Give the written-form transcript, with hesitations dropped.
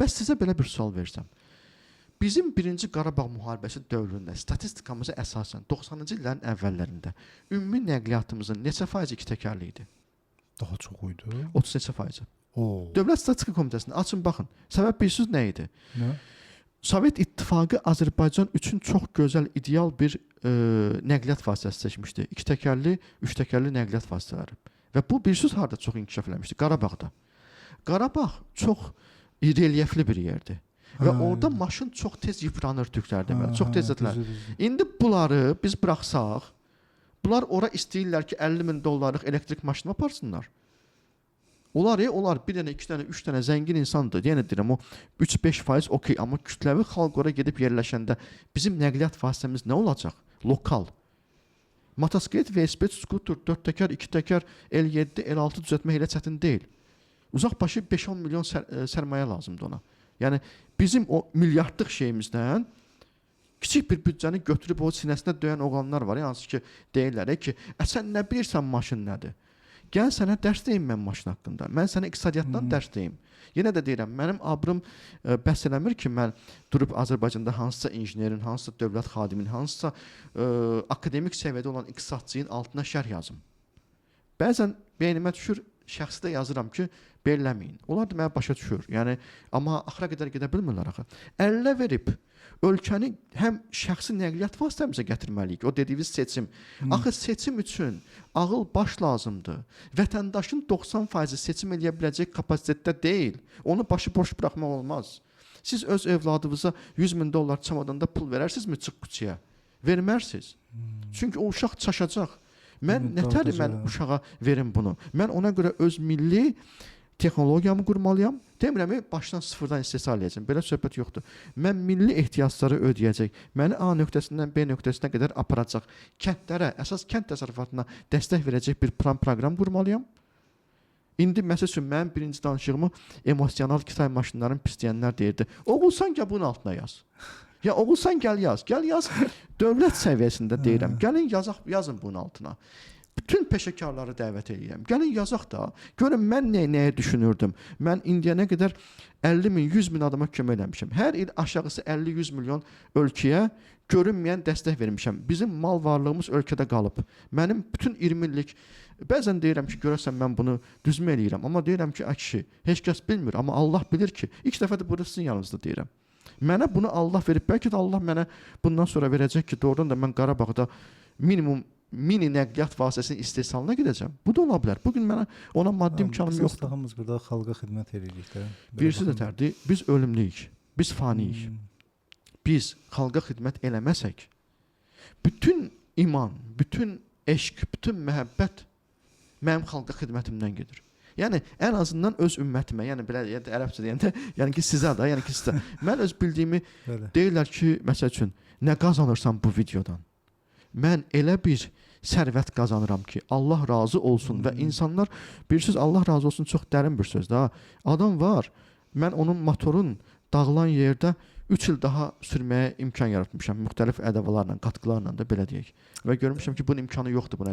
Və sizə belə bir sual versəm. Bizim 1-ci Qarabağ müharibəsi dövründə statistikamıza əsasən 90-cı illərin əvvəllərində ümumi nəqliyyatımızın neçə faizi iki təkərli idi? Daha çox idi. 30 neçə faizi. Oo. Dövlət Statistika Komitəsində açın baxın. Səbəb bilirsiniz nə idi? Nə? Sovet İttifaqı Azərbaycan üçün çox gözəl, ideal bir nəqliyyat vasitəsi seçmişdi. 2 təkərli, 3 təkərli nəqliyyat vasitələri. Və bu bilirsiniz harda çox inkişaf eləmişdi? Qarabağda. Qarabağ çox relyefli bir yerdir. Və orada maşın çox tez yıpranır türklər deməli. Çox tez edilər. İndi bunları biz buraxsaq, bunlar ora istəyirlər ki, 50.000 dollarlıq elektrik maşını aparsınlar. Onlar bir dənə, 2 dənə, 3 dənə zəngin insandır. Yəni deyirəm o 3-5% okey, amma kütləvi xalq ora gedib yerləşəndə bizim nəqliyyat vasitəmiz nə olacaq? Lokal. Motosiklet, velosiped, skuter, 4 təkər, 2 təkər, L7, L6 düzəltmək elə çətin deyil. Uzaq başı 5-10 milyon sərmayə lazımdır ona. Yəni bizim o milyardlıq şeyimizdən kiçik bir büdcəni götürüb o sinəsinə döyən oğlanlar var. Hansı ki deyirlər ki, sən nə bilirsən maşın nədir? Gəl sənə dərs deyim mən maşın haqqında. Mən sənə iqtisadiyyatdan dərs deyim. Yenə də deyirəm, mənim abrım bəhs eləmir ki, mən durub Azərbaycanda hansısa injinerin, hansısa dövlət xadimin, hansısa akademik səviyyədə olan iqtisadçının altına şərh yazım. Bəzən beynimə düşür, şəxsi də yazıram ki, belləməyin. Onlar da mənə başa düşür. Yəni, amma axıra qədər gedə bilmirlər axı. Əlinə verib, ölkəni həm şəxsi nəqliyyat vasitəmizə gətirməliyik. O dediyiniz seçim. Axı seçim üçün ağıl baş lazımdır. Vətəndaşın 90% seçim eləyə biləcək kapasitətdə deyil. Onu başı boş buraxmaq olmaz. Siz öz evladınıza 100.000 dollar çamadanda pul verərsinizmi çıx küçəyə? Vermərsiniz. Çünki o uşaq çaşacaq. Mən nətər mən uşağa verim bunu? Mən ona görə öz milli texnologiyamı qurmalıyam. Demirəm, başdan sıfırdan istehsal edəcəm. Belə söhbət yoxdur. Mən milli ehtiyacları ödəyəcək. Məni A nöqtəsindən B nöqtəsinə qədər aparacaq. Kəndlərə, əsas kənd təsərrüfatına dəstək verəcək bir proqram qurmalıyam. İndi məsəl üçün mənim birinci danışığımı emosional Kitay maşınların pisləyənlər deyirdi. Oğulsan gəl bunun altına yaz. Ya oğulsan gəl yaz. Gəl yaz. Dövlət səviyyəsində deyirəm. Gəlin yazın bunun altına. Bütün peşəkarları dəvət edirəm. Gəlin yazaq da. Görün mən nəyə düşünürdüm. Mən indiyənə qədər 50.000, 100.000 adama kömək eləmişəm. Hər il aşağısı 50-100 milyon ölkəyə görünməyən dəstək vermişəm. Bizim mal varlığımız ölkədə qalıb. Mənim bütün 20 illik, bəzən deyirəm ki, görəsən mən bunu düzmə eləyirəm. Amma deyirəm ki, kişi, heç kəs bilmir. Amma Allah bilir ki, ilk dəfə də burada sizin yanınızda deyirəm. Mənə bunu Allah verib. Bəlkə də Allah mənə bundan sonra verəcək ki, doğrudan da mən Qarabağda minimum mini nəqliyyat vasitəsinin istehsalına gedəcəm. Bu da ola bilər. Bugün mənə ona maddi imkanım yoxdur. Biz burada xalqa xidmət edirik də. Birisi də tərdi, biz ölümlüyük, biz faniyik. Biz xalqa xidmət eləməsək, bütün iman, bütün eşq, bütün məhəbbət mənim xalqa xidmətimdən gedir. Yəni ən azından öz ümmətimə, yəni belə ərəbcə deyəndə, yəni ki sizə də, yəni ki sizə. Mən öz bildiyimi deyirlər ki, məsəl üçün, nə qazanırsan bu videodan? Mən elə bir sərvət qazanıram ki, Allah razı olsun və insanlar, bilirsiniz, Allah razı olsun çox dərin bir sözdür. Adam var, mən onun motorun dağılan yerdə 3 il daha sürməyə imkan yaratmışam, müxtəlif ədəvalarla, qatqılarla da belə deyək. Və görmüşəm ki, bunun imkanı yoxdur buna.